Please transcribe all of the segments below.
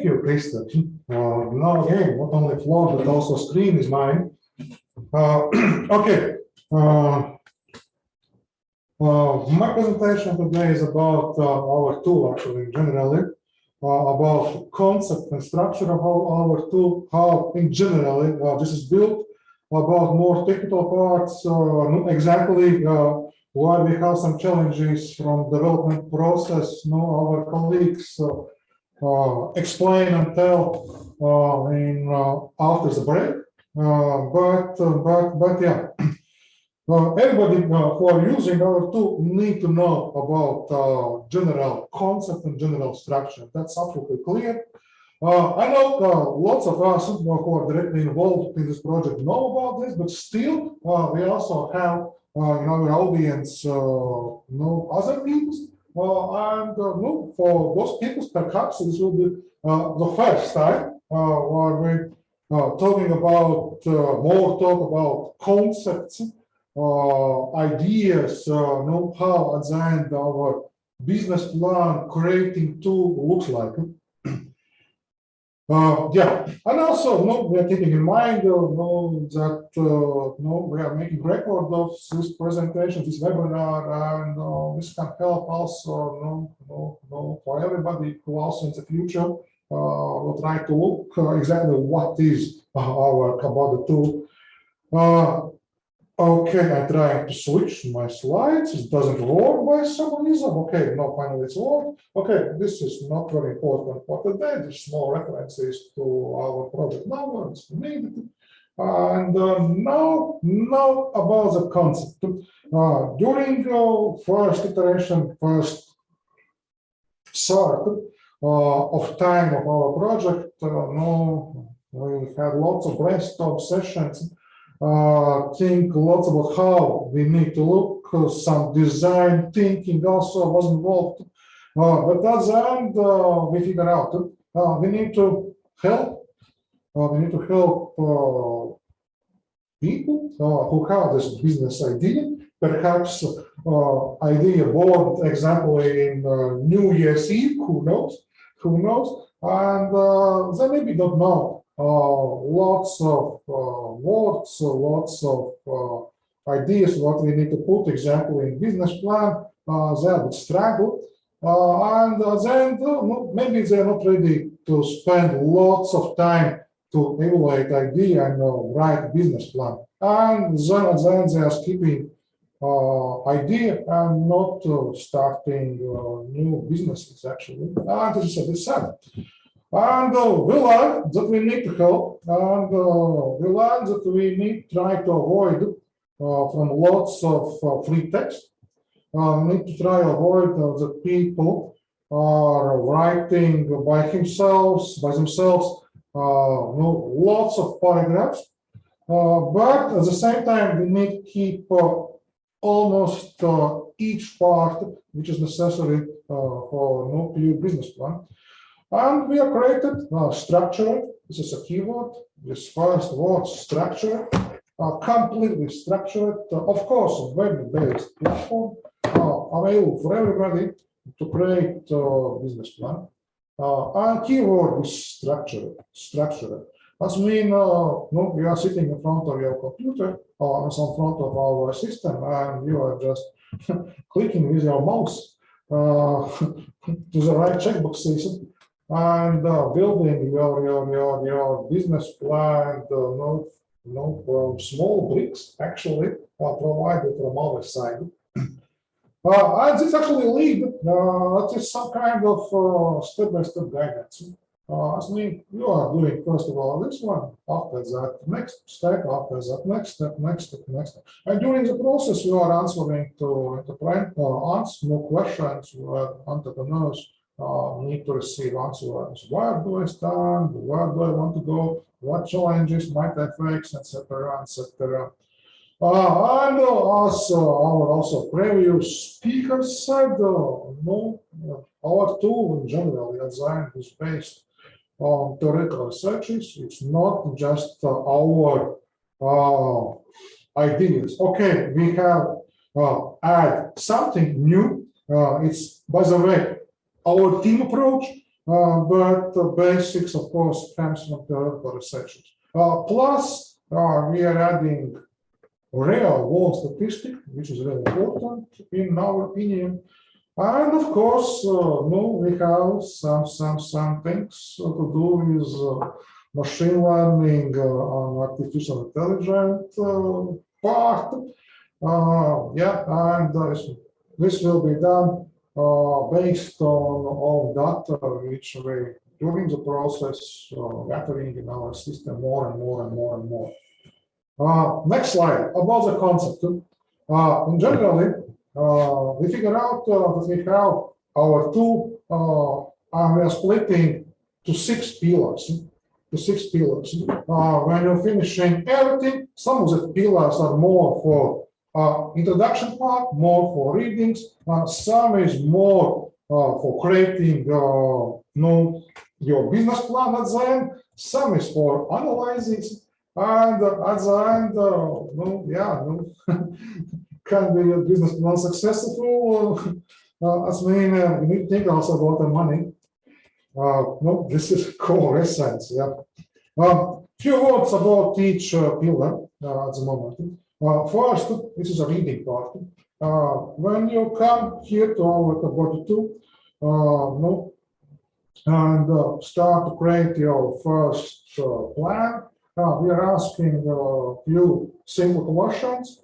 you, Krista. Now again, not only floor, but also screen is mine. Okay. My presentation today is about our tool, actually, generally, about concept and structure of our tool, how in generally this is built, about more technical parts, exactly why we have some challenges from development process. Our colleagues explain and tell after the break. But yeah. Everybody who are using our tool need to know about general concept and general structure. That's absolutely clear. I know lots of us who are directly involved in this project know about this, but still we also have in our audience other people. And for those people, perhaps this will be the first time where we're talking about more talk about concepts. Ideas, how at the end our business plan creating tool looks like. Yeah, and also we are keeping in mind that we are making record of this presentation, this webinar, and this can help also for everybody who also in the future will try to look exactly what is our KABADA tool. Okay, I try to switch my slides. It doesn't work by some reason. Okay, no, finally it's worked. Okay, this is not very important for today. There's small references to our project number. It's needed. And now about the concept. During first iteration, first start of time of our project, we had lots of brainstorm sessions. Think lots about how we need to look, some design thinking also was involved, but at the end we figure out we need to help people who have this business idea, perhaps idea born example in New Year's Eve, who knows, and they maybe don't know lots of words, lots of ideas what we need to put exactly in business plan. They would struggle, and then maybe they're not ready to spend lots of time to evaluate idea and write business plan. And then at the end they are skipping idea and not starting new businesses actually. And this is a bit sad. And we learned that we need to help, and we learned that we need to try to avoid from lots of free text. We need to try to avoid that people are writing by themselves, lots of paragraphs. But at the same time, we need to keep almost each part which is necessary for new business plan. And we have created structure. This is a keyword. This first word, structure, completely structured. Of course, web-based platform available for everybody to create business plan. And keyword is structure. That means we are sitting in front of your computer or in front of our system, and you are just clicking with your mouse to the right checkboxes. And building your business plan, from small bricks actually provided from our side. And this actually lead to some kind of step-by-step guidance. I mean, you are doing first of all this one, after that next step, after that next step. And during the process, you are answering to no questions where entrepreneurs need to receive answers. Where do I stand? Where do I want to go? What challenges might I face, etc., etc. And as our previous speakers said, our tool in general design is based on theoretical researches. It's not just our ideas. Okay, we have add something new. It's, by the way, our team approach. but the basics, of course, comes from theoretical research. Plus, we are adding real world statistics, which is really important in our opinion. And of course, we have some things to do with machine learning and artificial intelligence part. And this will be done based on data which we during the process gathering in our system more and more. Next slide about the concept. In generally, we figure out that we have our two, and we are splitting to 6 pillars. When you're finishing everything, some of the pillars are more for introduction part, more for readings. Some is more for creating your business plan at the end. Some is for analysis. And at the end, can be a business plan successful? As we need to think also about the money. This is core essence. Few words about each pillar at the moment. First, this is a reading part. When you come here to our KABADA 2, and start to create your first plan, we are asking a few simple questions.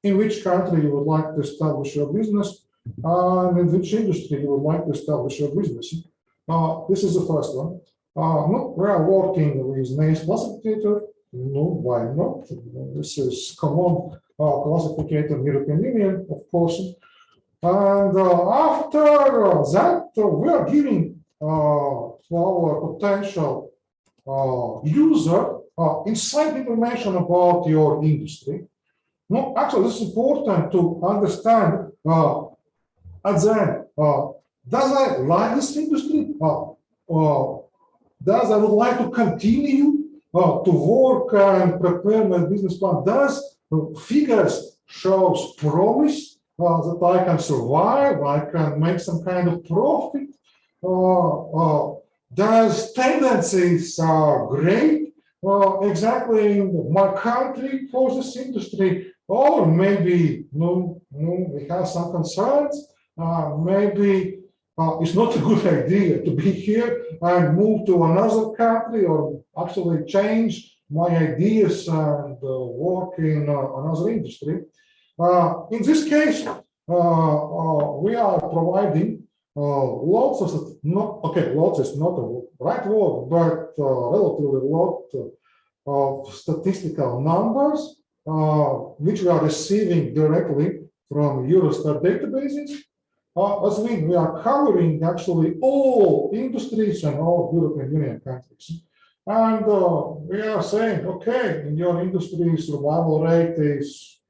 In which country you would like to establish your business, and in which industry you would like to establish your business. This is the first one. We are working with NACE classificator. Why not? This is common classificator in European Union, of course. And after that, we are giving to our potential user inside information about your industry. Actually, this is important to understand at the end. Does I like this industry? Does I would like to continue to work and prepare my business plan? Does figures shows promise that I can survive, I can make some kind of profit? Does tendencies are great exactly in my country for this industry? Or maybe we have some concerns. Maybe it's not a good idea to be here and move to another country, or actually change my ideas and work in another industry. In this case, we are providing lots of, lots is not a right word, but relatively a lot of statistical numbers, which we are receiving directly from Eurostat databases. As we are covering actually all industries and all European Union countries. And we are saying, okay, in your industry, survival rate is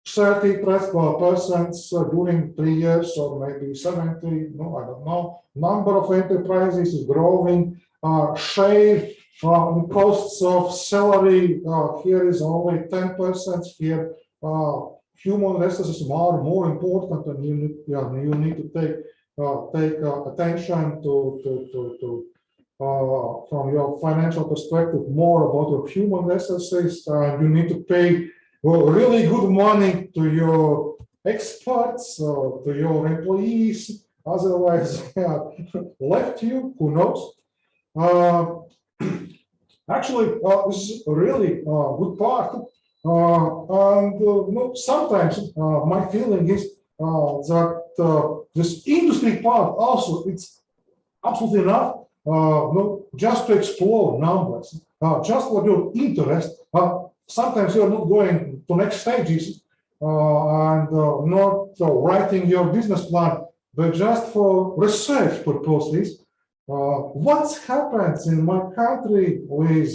30% during 3 years, or maybe 70, I don't know. Number of enterprises is growing. Share in costs of salary here is only 10%. Here, human resources are more important, and you need to take attention to from your financial perspective more about your human resources, and you need to pay really good money to your experts, to your employees. Otherwise, they are left you. Who knows? Actually, this is a really good part. And sometimes my feeling is that this industry part also, it's absolutely enough just to explore numbers, just for your interest. Sometimes you're not going to next stages and not writing your business plan, but just for research purposes. What happens in my country with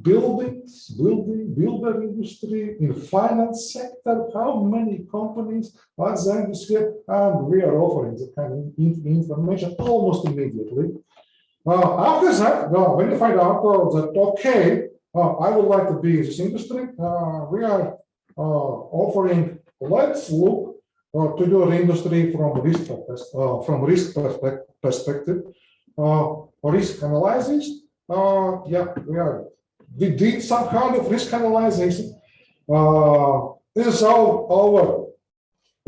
builder industry, in finance sector? How many companies are there this year? And we are offering the kind of information almost immediately. After that, when you find out that, okay, I would like to be in this industry, we are offering, let's look to your industry from risk perspective. Risk analysis. Yeah, we did some kind of risk analysis. This is our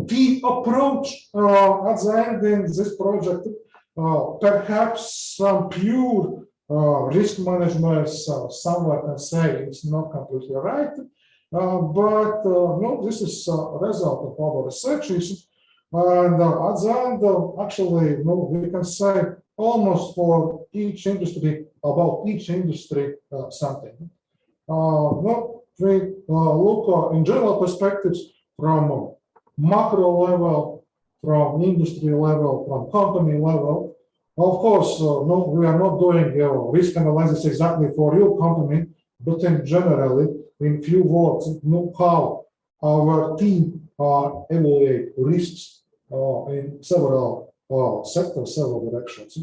key approach at the end in this project. Perhaps some pure risk management somewhere can say it's not completely right, but no, this is a result of our researches. And at the end, actually, no, we can say almost for each industry, about each industry, something. No, we look in general perspectives from macro level, from industry level, from company level. Of course, no, we are not doing risk analysis exactly for your company, but in generally, in few words, know how our team evaluate risks in several sectors, several directions.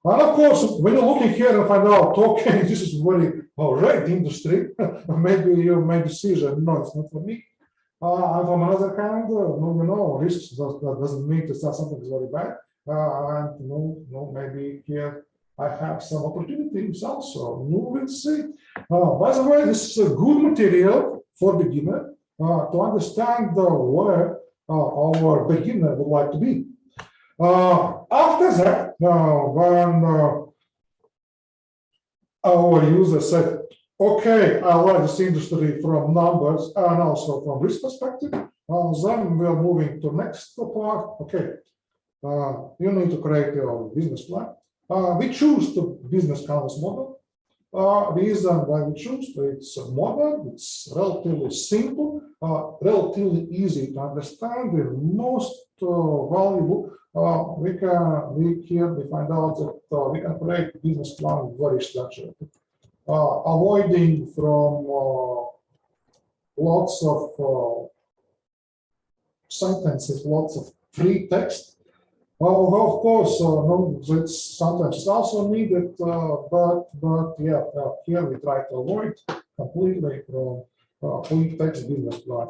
And of course, when you're looking here and find out, okay, this is very red industry, maybe you made a decision, no, it's not for me. And from another hand, no, risks that doesn't mean that something is very bad. And no, maybe here I have some opportunities also. No, we'll see. By the way, this is a good material for beginner to understand where our beginner would like to be. After that, when our user said, okay, I like this industry from numbers and also from risk perspective, then we are moving to next part. Okay, you need to create your business plan. We choose the business canvas model. Reason why we choose it's modern, it's relatively simple, relatively easy to understand, and most valuable. We find out that we can create business plan very structured, avoiding from lots of sentences, lots of free text. Of course, no, it's sometimes it's also needed, but yeah, here we try to avoid completely from free text business plan.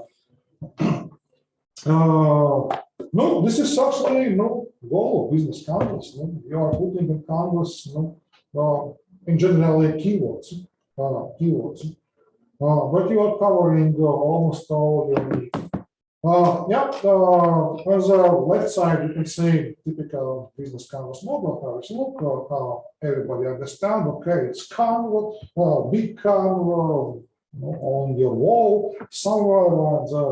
No, this is actually no goal of business canvas. No? You are putting in canvas, in generally keywords, but you are covering almost all your needs. On the left side, you can see typical business canvas model, how it looks, how everybody understands. Okay, it's canvas, big canvas on your wall, somewhere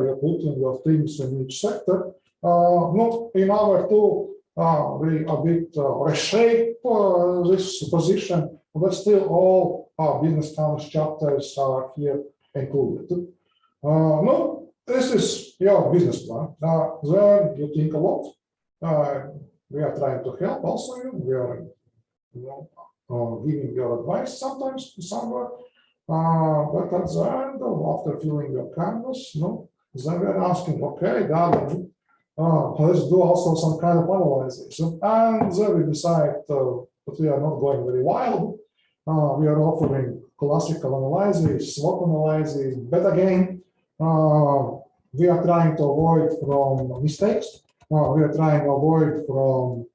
you're putting your things in each sector. In our tool, we a bit reshape this position, but still all our business canvas chapters are here included. This is your business plan. There you think a lot. We are trying to help also you. We are giving your advice sometimes somewhere. But at the end, after filling your canvas, then we are asking, okay, darling, let's do also some kind of analysis. And then we decide that we are not going very wild. We are offering classical analysis, SWOT analysis, but again, we are trying to avoid from mistakes. We are trying to avoid from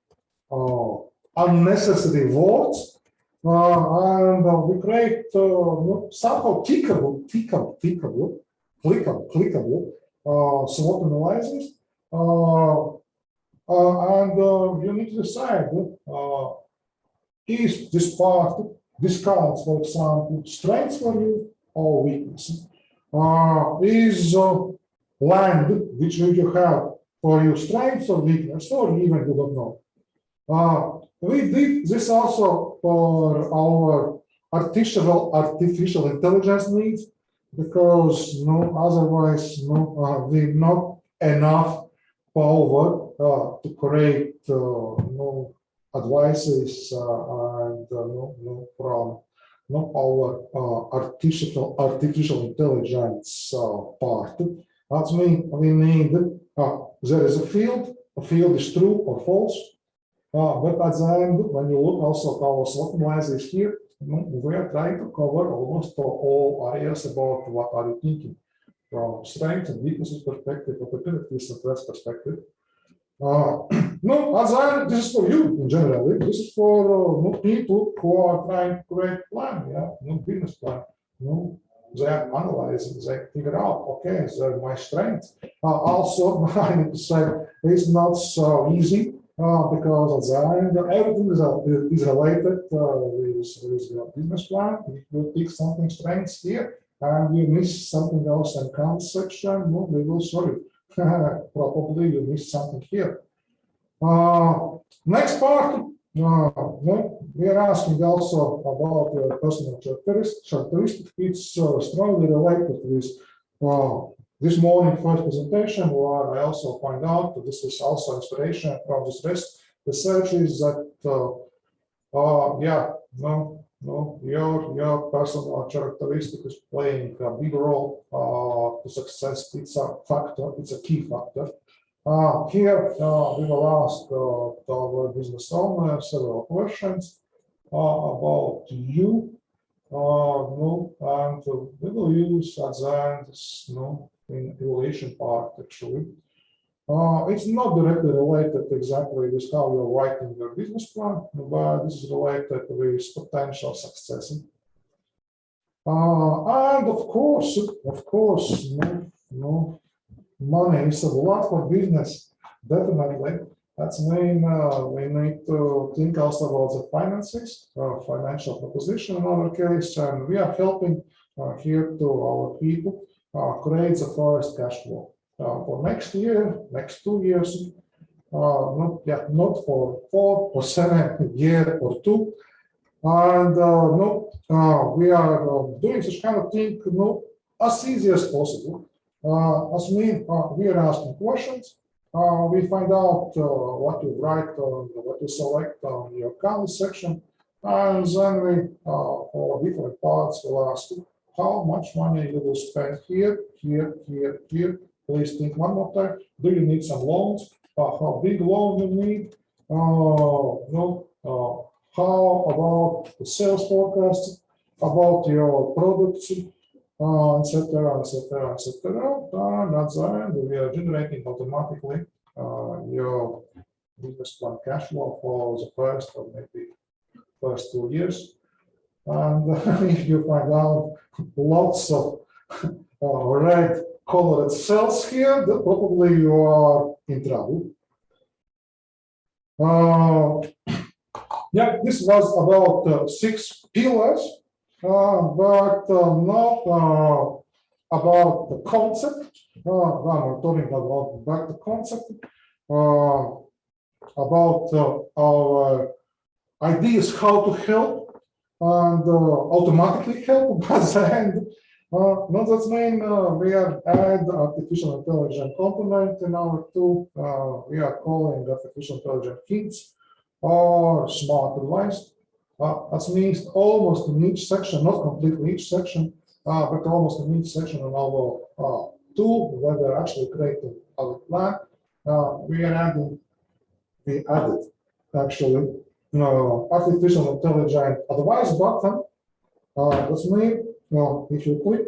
unnecessary words. And we create somehow clickable SWOT analysis. And you need to decide is this part discounts, for example, strengths for you or weaknesses. Is land which you have for your strengths or weakness, or even you don't know. We did this also for our artificial intelligence needs, because otherwise we not enough power to create advices and from our artificial intelligence part. That means we need there is a field is true or false, but at the end, when you look also at our SWOT analysis here, we are trying to cover almost all areas about what are you thinking from strengths and weaknesses perspective, opportunities and threats perspective. No, as this is for you in general. This is for people who are trying to create plan, yeah, business plan. No, they are analyzing, they figure out, okay, they're my strengths. Also, I need to say it's not so easy because at the end, everything is related with your business plan. If you pick something strengths here and you miss something else in count section, no, they will show you. Probably you missed something here. Next part, we are asking also about your personal characteristics. It's strongly related with this morning first presentation, where I also find out that this is also inspiration from this research is that your personal characteristic is playing a big role to success. It's a factor, it's a key factor. Here we will ask our business owner several questions about you, and we will use at the end this in evaluation part actually. It's not directly related exactly with how you're writing your business plan, but this is related with potential success. And of course, money is a lot for business, definitely. That's mean we need to think also about the finances, financial proposition in our case, and we are helping here to our people create the first cash flow for next year, next 2 years, not for 4 or 7 year or 2. And we are doing such kind of thing as easy as possible. We are asking questions. We find out what you write on, what you select on your comment section, and then we, for different parts, will ask you how much money you will spend here. Please think one more time. Do you need some loans? How big loan you need? How about the sales forecast? About your products? Etc. And at the end, we are generating automatically your business plan cash flow for the first or maybe first 2 years. And if you find out lots of red colored cells here, then probably you are in trouble. This was about 6 pillars. But not about the concept. I'm talking about the concept, about our ideas how to help and automatically help at the end. That's mean we are add artificial intelligence component in our tool. We are calling artificial intelligence hints or smart advice. That means almost in each section, not completely each section, but almost in each section of our tool where we're actually creating our plan. We added actually artificial intelligence advice button. That means if you click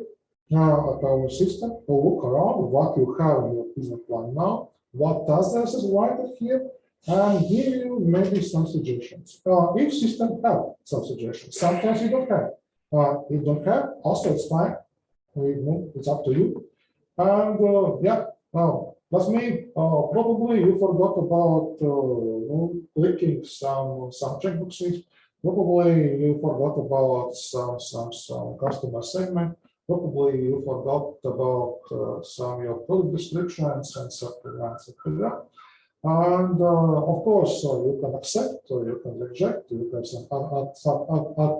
at our system, or look around what you have in your business plan now, what does this is right here, and give you maybe some suggestions. Each system have some suggestions. Sometimes you don't have. If you don't have, also it's fine. It's up to you. And that's me. Probably you forgot about clicking some checkboxes. Probably you forgot about some customer segment. Probably you forgot about some your product descriptions and etc. And of course, you can accept or you can reject. You can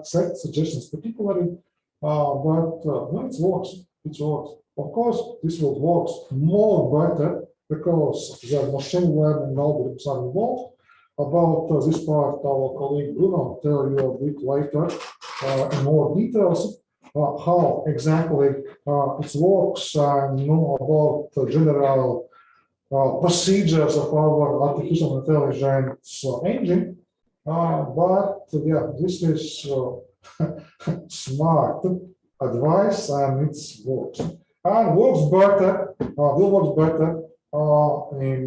accept suggestions particularly, but it works. It works. Of course, this will work more better because the machine learning algorithms are involved. About this part, our colleague Bruno will tell you a bit later in more details how exactly it works and about the general procedures of our artificial intelligence engine, but this is smart advice and it works. And works better, will work better in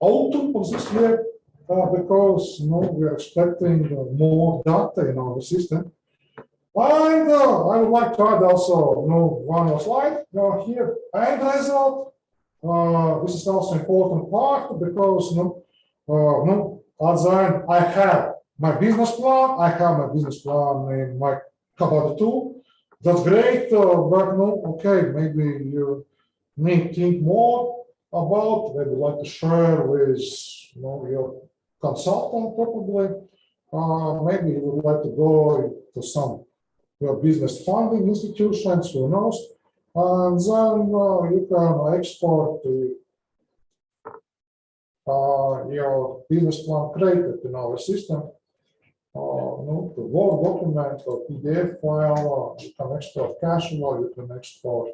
autumn of this year because we are expecting more data in our system. And I would like to add also one more slide here. End result. This is also important part because at the end I have my business plan. I have my business plan in my KABADA tool. That's great, but okay, maybe you need to think more about. Maybe like to share with your consultant probably. Maybe you would like to go to some your business funding institutions, who knows, and then you can export your business plan created in our system to Word document or PDF file. You can export cash flow, you can export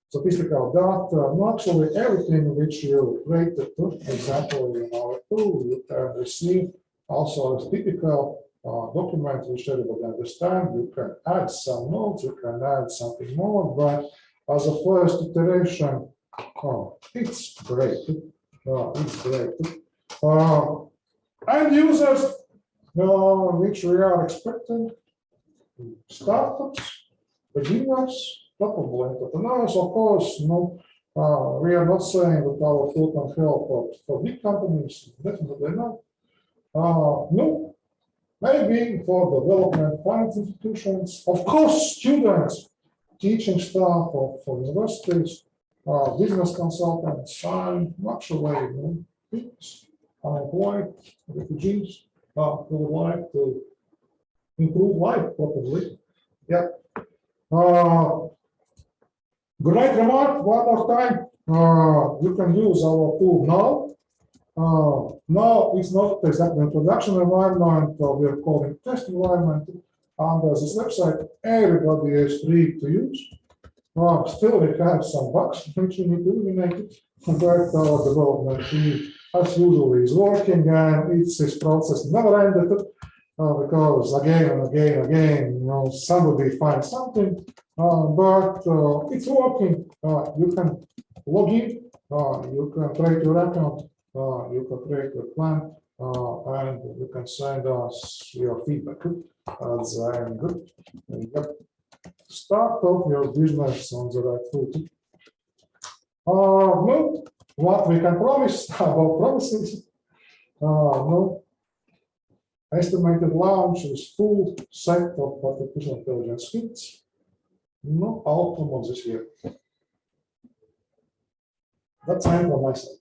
statistical data, actually everything which you created exactly in our tool, you can receive also as typical document which everybody understand. You can add some notes, you can add something more, but as a first iteration, it's great. It's great. And users, which we are expecting, startups, beginners, probably entrepreneurs, of course. We are not saying that our tool can help for big companies, definitely not. No. Maybe for development finance institutions, of course, students, teaching staff for universities, business consultants, and actually unemployed refugees who would like to improve life, probably. Yeah. Great remark. One more time. You can use our tool now. Now it's not exactly a production environment, we are calling it test environment. Under this website, everybody is free to use. Still, we have some bugs which we need to eliminate, but our development team, as usual, is working, and it's this process never ended because again and again, somebody finds something, but it's working. You can log in, you can create your account. You can create a plan and you can send us your feedback. Start off your business on the right foot. What we can promise about promises? Estimated launch is full set of artificial intelligence kits. Autumn of this year. That's all from my side.